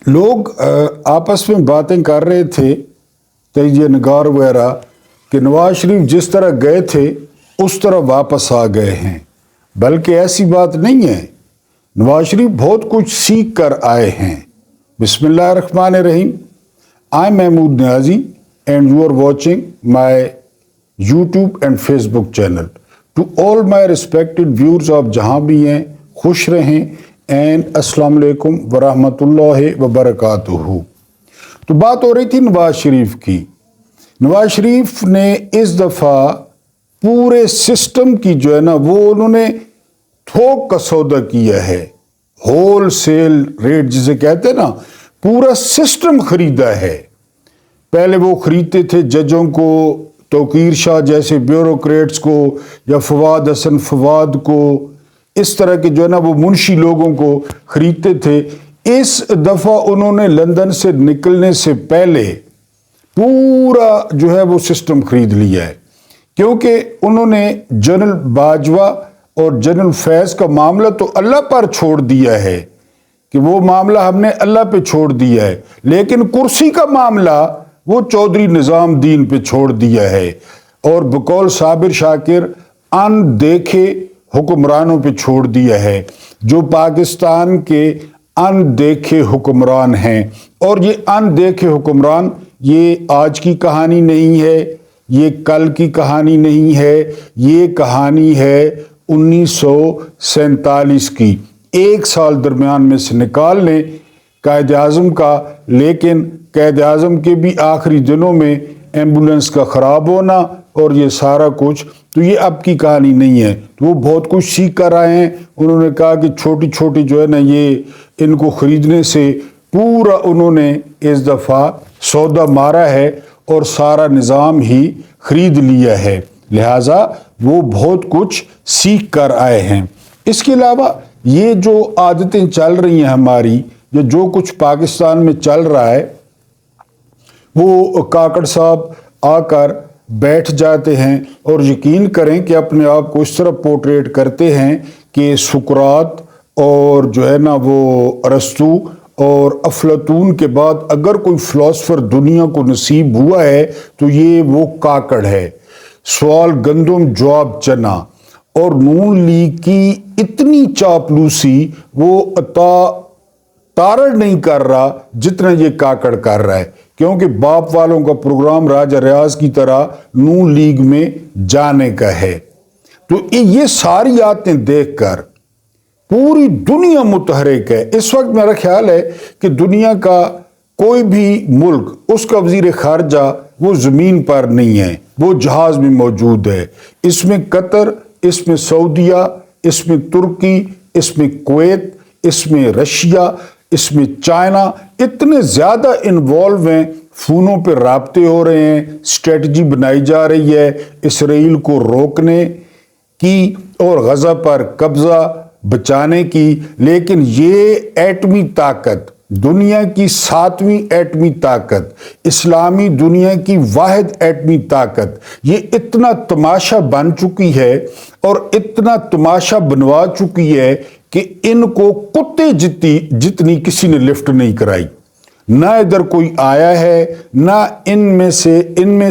लोग आपस में बातें कर रहे थे, तजिया नगार वगैरह, कि नवाज शरीफ जिस तरह गए थे उस तरह वापस आ गए हैं। बल्कि ऐसी बात नहीं है, नवाज शरीफ बहुत कुछ सीख कर आए हैं। बिस्मिल्लाहिर्रहमानिर्रहीम। I am Mahmood Niazi and you are watching my YouTube and Facebook channel. To all my respected viewers, आप जहाँ भी हैं खुश रहें and अस्सलाम वालेकुम वरहमतुल्लाहि वबरकातुहू। तो बात हो रही थी नवाज शरीफ की। नवाज शरीफ ने इस दफ़ा पूरे सिस्टम की जो है ना वो उन्होंने थोक का सौदा किया है, होल सेल रेट जिसे कहते हैं ना, पूरा सिस्टम खरीदा है। पहले वो खरीदते थे जजों को, तौकीर शाह जैसे ब्यूरोक्रेट्स को, या फवाद हसन फवाद को, इस तरह के जो है ना वो मुंशी लोगों को खरीदते थे। इस दफ़ा उन्होंने लंदन से निकलने से पहले पूरा जो है वो सिस्टम खरीद लिया है, क्योंकि उन्होंने जनरल बाजवा और जनरल फैज़ का मामला तो अल्लाह पर छोड़ दिया है कि वो मामला हमने अल्लाह पे छोड़ दिया है, लेकिन कुर्सी का मामला वो चौधरी निज़ामुद्दीन पे छोड़ दिया है और बकौल साबिर शाकिर अनदेखे हुक्मरानों पे छोड़ दिया है, जो पाकिस्तान के अनदेखे हुक्मरान हैं। और ये अनदेखे हुक्मरान ये आज की कहानी नहीं है, ये कल की कहानी नहीं है, ये कहानी है 1947 की। एक साल दरमियान में से निकाल लें कायद आज़म का, लेकिन कायद आज़म के भी आखिरी दिनों में एम्बुलेंस का ख़राब होना और ये सारा कुछ, तो ये अब की कहानी नहीं है। तो वो बहुत कुछ सीख कर आए हैं। उन्होंने कहा कि छोटी छोटी जो है ना ये इनको ख़रीदने से पूरा उन्होंने इस दफ़ा सौदा मारा है और सारा निज़ाम ही ख़रीद लिया है, लिहाजा वो बहुत कुछ सीख कर आए हैं। इसके अलावा ये जो आदतें चल रही हैं हमारी, या जो कुछ पाकिस्तान में चल रहा है, वो काकड़ साहब आकर बैठ जाते हैं और यकीन करें कि अपने आप को इस तरह पोर्ट्रेट करते हैं कि सुकरात और जो है ना वो अरस्तू और अफलातून के बाद अगर कोई फ़िलासफ़र दुनिया को नसीब हुआ है तो ये वो काकड़ है। सवाल गंदम जवाब चना। और नून लीग की इतनी चापलूसी वो तारड़ नहीं कर रहा जितना ये काकड़ कर रहा है, क्योंकि बाप वालों का प्रोग्राम राजा रियाज की तरह नून लीग में जाने का है। तो ये सारी आदतें देखकर पूरी दुनिया मुतहरिक है। इस वक्त मेरा ख्याल है कि दुनिया का कोई भी मुल्क, उसका वजीर खारजा वो ज़मीन पर नहीं है, वो जहाज़ में मौजूद है। इसमें कतर, इसमें सऊदिया, इसमें तुर्की, इसमें कुवैत, इसमें रशिया, इसमें चाइना, इतने ज़्यादा इन्वॉल्व हैं। फ़ोनों पे राब्ते हो रहे हैं, स्ट्रेटजी बनाई जा रही है इसराइल को रोकने की और गज़ा पर कब्ज़ा बचाने की। लेकिन ये एटमी ताकत, दुनिया की 7वीं एटमी ताकत, इस्लामी दुनिया की वाहिद एटमी ताकत, ये इतना तमाशा बन चुकी है और इतना तमाशा बनवा चुकी है कि इनको कुत्ते जितनी किसी ने लिफ्ट नहीं कराई। ना इधर कोई आया है, ना इनमें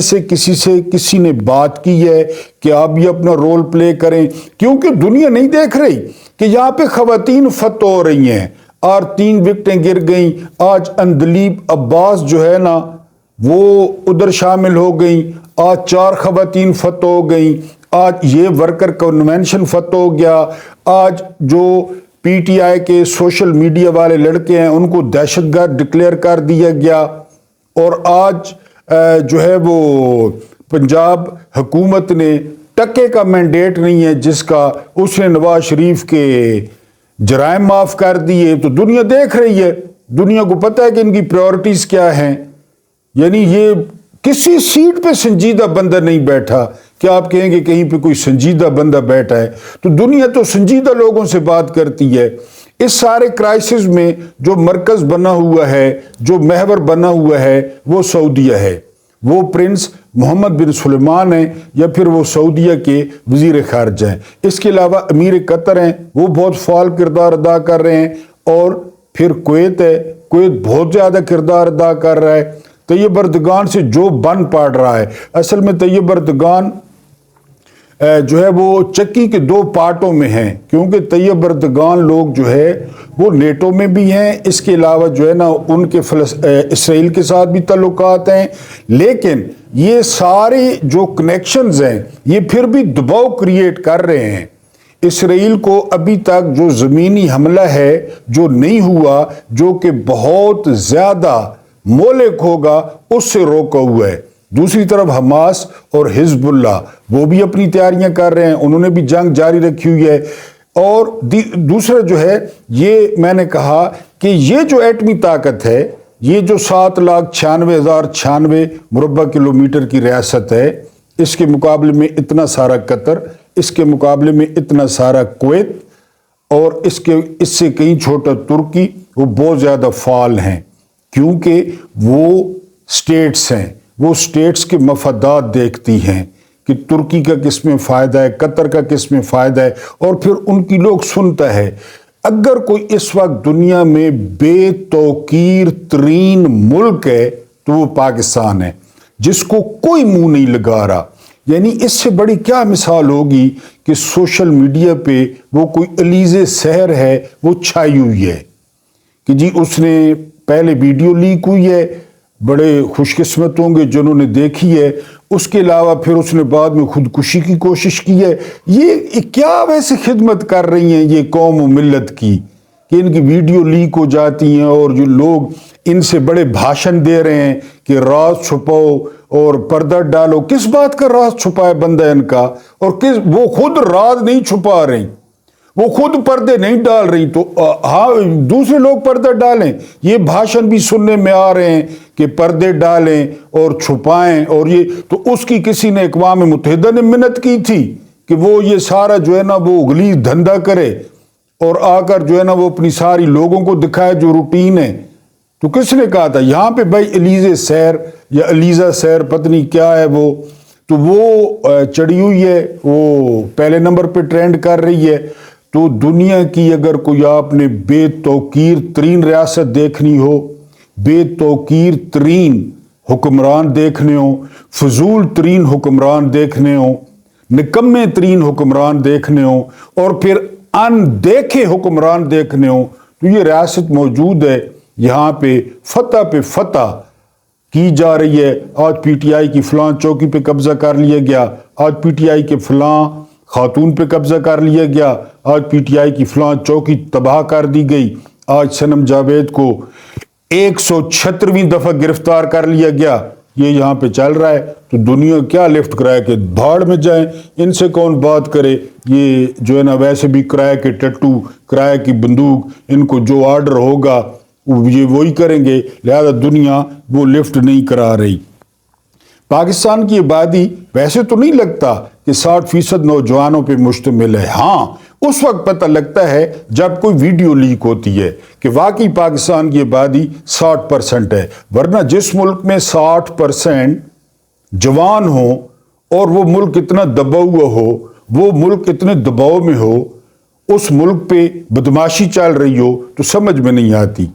से किसी ने बात की है कि आप भी अपना रोल प्ले करें, क्योंकि दुनिया नहीं देख रही कि यहाँ पे खवातीन फत हो रही हैं और 3 विकेटें गिर गई। आज अंदलीब अब्बास जो है ना वो उधर शामिल हो गई, आज 4 खवातीन फत हो गई, आज ये वर्कर कन्वेंशन फत हो गया, आज जो पीटीआई के सोशल मीडिया वाले लड़के हैं उनको दहशतगर्द डिक्लेयर कर दिया गया, और आज जो है वो पंजाब हुकूमत ने टके का मैंडेट नहीं है जिसका, उसने नवाज शरीफ के जराइम माफ़ कर दिए। तो दुनिया देख रही है, दुनिया को पता है कि इनकी प्रायोरिटीज़ क्या हैं। यानी ये किसी सीट पे संजीदा बंदा नहीं बैठा कि आप कहेंगे कहीं पे कोई संजीदा बंदा बैठा है, तो दुनिया तो संजीदा लोगों से बात करती है। इस सारे क्राइसिस में जो मरकज बना हुआ है, जो महवर बना हुआ है, वो सऊदीया है, वो प्रिंस मोहम्मद बिन सुलेमान हैं, या फिर वो सऊदीया के वजीर खारजा हैं। इसके अलावा अमीर कतर हैं, वो बहुत फाल किरदार अदा कर रहे हैं, और फिर कुवैत है, کویت بہت زیادہ کردار ادا کر رہا ہے. طیب اردگان سے جو بن پڑ رہا ہے، اصل میں طیب اردگان جو ہے وہ چکی کے دو پارٹوں میں ہیں، کیونکہ طیب اردگان لوگ جو ہے وہ نیٹو میں بھی ہیں، اس کے علاوہ جو ہے نا ان کے اسرائیل کے ساتھ بھی تعلقات ہیں، لیکن یہ سارے جو کنیکشنز ہیں یہ پھر بھی دباؤ کریٹ کر رہے ہیں. اسرائیل کو ابھی تک جو زمینی حملہ ہے جو نہیں ہوا، جو کہ بہت زیادہ مہلک ہوگا، اس سے روکا ہوا ہے. دوسری طرف حماس اور حزب اللہ وہ بھی اپنی تیاریاں کر رہے ہیں، انہوں نے بھی جنگ جاری رکھی ہوئی ہے. اور دوسرا جو ہے یہ میں نے کہا کہ یہ جو ایٹمی طاقت ہے، یہ جو 7,96,096 مربع کلومیٹر کی ریاست ہے، اس کے مقابلے میں اتنا سارا قطر، اس کے مقابلے میں اتنا سارا کویت، اور اس سے کہیں چھوٹا ترکی، وہ بہت زیادہ فعال ہیں، کیونکہ وہ سٹیٹس ہیں، وہ سٹیٹس کے مفادات دیکھتی ہیں کہ ترکی کا کس میں فائدہ ہے، قطر کا کس میں فائدہ ہے، اور پھر ان کی لوگ سنتا ہے. اگر کوئی اس وقت دنیا میں بے توقیر ترین ملک ہے تو وہ پاکستان ہے، جس کو کوئی منہ نہیں لگا رہا. یعنی اس سے بڑی کیا مثال ہوگی کہ سوشل میڈیا پہ وہ کوئی علیزِ سحر ہے، وہ چھائی ہوئی ہے کہ جی اس نے پہلے ویڈیو لیک ہوئی ہے، بڑے خوش قسمت ہوں گے جنہوں نے دیکھی ہے، اس کے علاوہ پھر اس نے بعد میں خودکشی کی کوشش کی ہے. یہ کیا ویسے خدمت کر رہی ہیں یہ قوم و ملت کی کہ ان کی ویڈیو لیک ہو جاتی ہیں، اور جو لوگ ان سے بڑے بھاشن دے رہے ہیں کہ راز چھپاؤ اور پردہ ڈالو. کس بات کا راز چھپائے بندہ ان کا؟ اور وہ خود راز نہیں چھپا رہی، وہ خود پردے نہیں ڈال رہی، تو ہاں دوسرے لوگ پردہ ڈالیں. یہ بھاشن بھی سننے میں آ رہے ہیں کہ پردے ڈالیں اور چھپائیں، اور یہ تو اس کی کسی نے اقوام متحدہ نے منت کی تھی کہ وہ یہ سارا جو ہے نا وہ غلیظ دھندا کرے اور آ کر جو ہے نا وہ اپنی ساری لوگوں کو دکھائے جو روٹین ہے. تو کس نے کہا تھا یہاں پہ بھائی علیزِ سیر یا علیزہ سیر پتنی کیا ہے وہ، تو وہ چڑھی ہوئی ہے، وہ پہلے نمبر پہ ٹرینڈ کر رہی ہے. تو دنیا کی اگر کوئی آپ نے بے توقیر ترین ریاست دیکھنی ہو، بے توقیر ترین حکمران دیکھنے ہوں، فضول ترین حکمران دیکھنے ہوں، نکمے ترین حکمران دیکھنے ہوں، اور پھر اندیکھے حکمران دیکھنے ہوں، تو یہ ریاست موجود ہے. یہاں پہ فتح کی جا رہی ہے. آج پی ٹی آئی کی فلاں چوکی پہ قبضہ کر لیا گیا، آج پی ٹی آئی کے فلاں خاتون پہ قبضہ کر لیا گیا، آج پی ٹی آئی کی فلاں چوکی تباہ کر دی گئی، آج صنم جاوید کو 176ویں دفعہ گرفتار کر لیا گیا. یہ یہاں پہ چل رہا ہے. تو دنیا کیا لفٹ کرائے کہ بھاڑ میں جائیں، ان سے کون بات کرے. یہ جو ہے نا ویسے بھی کرائے کے ٹٹو، کرائے کی بندوق، ان کو جو آرڈر ہوگا یہ وہی کریں گے، لہذا دنیا وہ لفٹ نہیں کرا رہی. پاکستان کی آبادی ویسے تو نہیں لگتا کہ 60% نوجوانوں پہ مشتمل ہے. ہاں اس وقت پتہ لگتا ہے جب کوئی ویڈیو لیک ہوتی ہے کہ واقعی پاکستان کی آبادی 60% ہے. ورنہ جس ملک میں 60% جوان ہوں اور وہ ملک اتنا دبا ہوا ہو، وہ ملک اتنے دباؤ میں ہو، اس ملک پہ بدماشی چل رہی ہو، تو سمجھ میں نہیں آتی.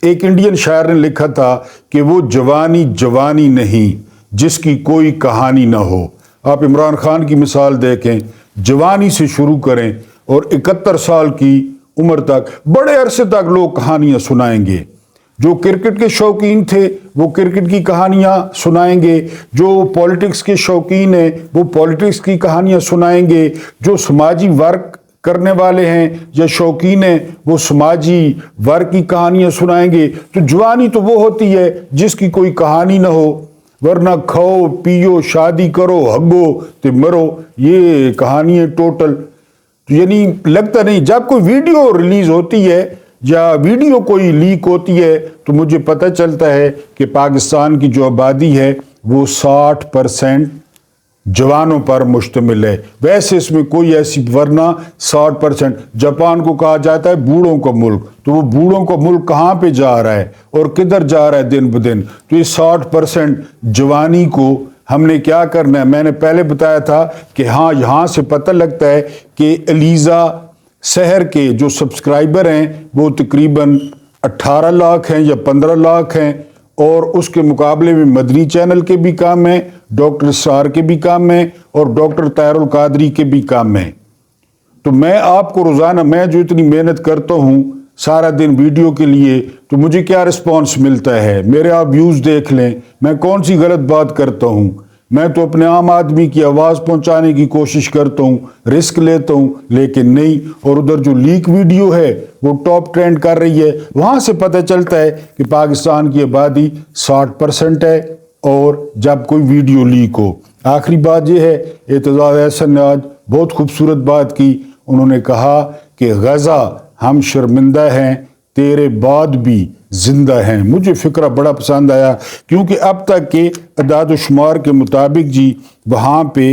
ایک انڈین شاعر نے لکھا تھا کہ وہ جوانی جوانی نہیں جس کی کوئی کہانی نہ ہو. آپ عمران خان کی مثال دیکھیں، جوانی سے شروع کریں اور 71 سال کی عمر تک بڑے عرصے تک لوگ کہانیاں سنائیں گے. جو کرکٹ کے شوقین تھے وہ کرکٹ کی کہانیاں سنائیں گے، جو پولیٹکس کے شوقین ہیں وہ پولیٹکس کی کہانیاں سنائیں گے، جو سماجی ورک کرنے والے ہیں یا شوقین ہیں وہ سماجی ورک کی کہانیاں سنائیں گے. تو جوانی تو وہ ہوتی ہے جس کی کوئی کہانی نہ ہو، ورنہ کھاؤ پیو شادی کرو ہگو تے مرو، یہ کہانی ہے ٹوٹل. یعنی لگتا نہیں جب کوئی ویڈیو ریلیز ہوتی ہے یا ویڈیو کوئی لیک ہوتی ہے تو مجھے پتہ چلتا ہے کہ پاکستان کی جو آبادی ہے وہ 60% جوانوں پر مشتمل ہے. ویسے اس میں کوئی ایسی، ورنہ 60% جاپان کو کہا جاتا ہے بوڑھوں کا ملک، تو وہ بوڑھوں کا ملک کہاں پہ جا رہا ہے اور کدھر جا رہا ہے دن بدن. تو یہ 60% جوانی کو ہم نے کیا کرنا ہے. میں نے پہلے بتایا تھا کہ ہاں یہاں سے پتہ لگتا ہے کہ علیزہ سحر کے جو سبسکرائبر ہیں وہ تقریباً 18 लाख हैं या 15 लाख हैं, और उसके मुकाबले में मदनी चैनल के भी काम हैं, डॉक्टर इसरार के भी काम हैं और डॉक्टर ताहिरुल कादरी के भी काम हैं। तो मैं आपको रोज़ाना, मैं जो इतनी मेहनत करता हूँ सारा दिन वीडियो के लिए, तो मुझे क्या रिस्पॉन्स मिलता है? मेरे आप व्यूज़ देख लें, मैं कौन सी गलत बात करता हूँ? मैं तो अपने आम आदमी की आवाज़ पहुंचाने की कोशिश करता हूँ, रिस्क लेता हूँ, लेकिन नहीं। और उधर जो लीक वीडियो है वो टॉप ट्रेंड कर रही है। वहाँ से पता चलता है कि पाकिस्तान की आबादी 60% है, और जब कोई वीडियो लीक हो। आखिरी बात यह है, एतजाज़ अहसन ने आज बहुत खूबसूरत बात की। उन्होंने कहा कि गज़ा हम शर्मिंदा हैं, तेरे बाद भी जिंदा हैं। मुझे फिक्रा बड़ा पसंद आया, क्योंकि अब तक के अदाद शुमार के मुताबिक जी वहाँ पे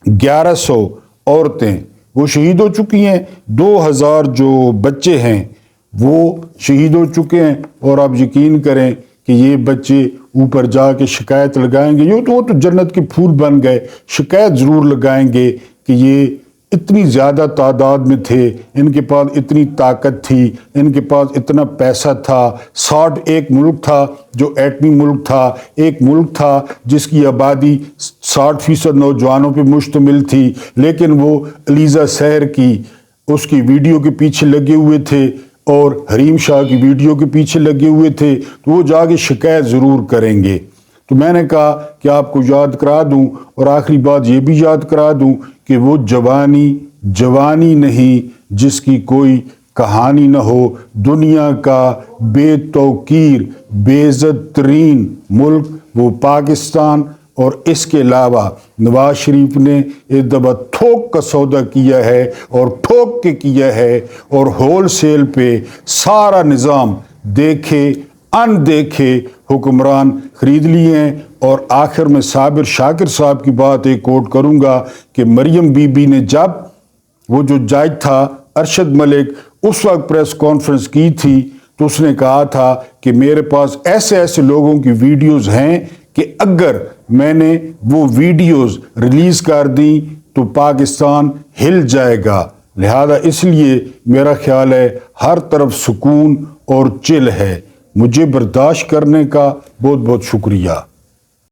1100 औरतें वो शहीद हो चुकी हैं। 2000 जो बच्चे हैं वो शहीद हो चुके हैं। और आप यकीन करें कि ये बच्चे ऊपर जाके शिकायत लगाएंगे, ये तो वो तो जन्नत के फूल बन गए, शिकायत ज़रूर लगाएंगे कि ये इतनी ज़्यादा तादाद में थे, इनके पास इतनी ताकत थी, इनके पास इतना पैसा था। 60 एक मुल्क था जो एटमी मुल्क था, एक मुल्क था जिसकी आबादी 60% नौजवानों पे मुश्तमिल थी, लेकिन वो अलीज़ा सहर की उसकी वीडियो के पीछे लगे हुए थे और हरीम शाह की वीडियो के पीछे लगे हुए थे, तो वो जाके शिकायत ज़रूर करेंगे। तो मैंने कहा कि आपको याद करा दूं, और आखिरी बात ये भी याद करा दूं कि वो जवानी नहीं जिसकी कोई कहानी न हो। दुनिया का बेतौकीर बेइज्जत तरीन मुल्क वो पाकिस्तान, और इसके अलावा नवाज शरीफ ने एक दफ़ा थोक का सौदा किया है, और ठोक के किया है, और होल सेल पे सारा निज़ाम देखे अनदेखे हुक्मरान खरीद लिए हैं। और आखिर में साबिर शाकिर साहब की बात एक कोट करूंगा कि मरियम बीबी ने जब वो जो जज था अरशद मलिक उस वक्त प्रेस कॉन्फ्रेंस की थी, तो उसने कहा था कि मेरे पास ऐसे ऐसे लोगों की वीडियोस हैं कि अगर मैंने वो वीडियोस रिलीज कर दी तो पाकिस्तान हिल जाएगा। लिहाजा इसलिए मेरा ख्याल है हर तरफ सुकून और चिल है। मुझे बर्दाश्त करने का बहुत बहुत शुक्रिया।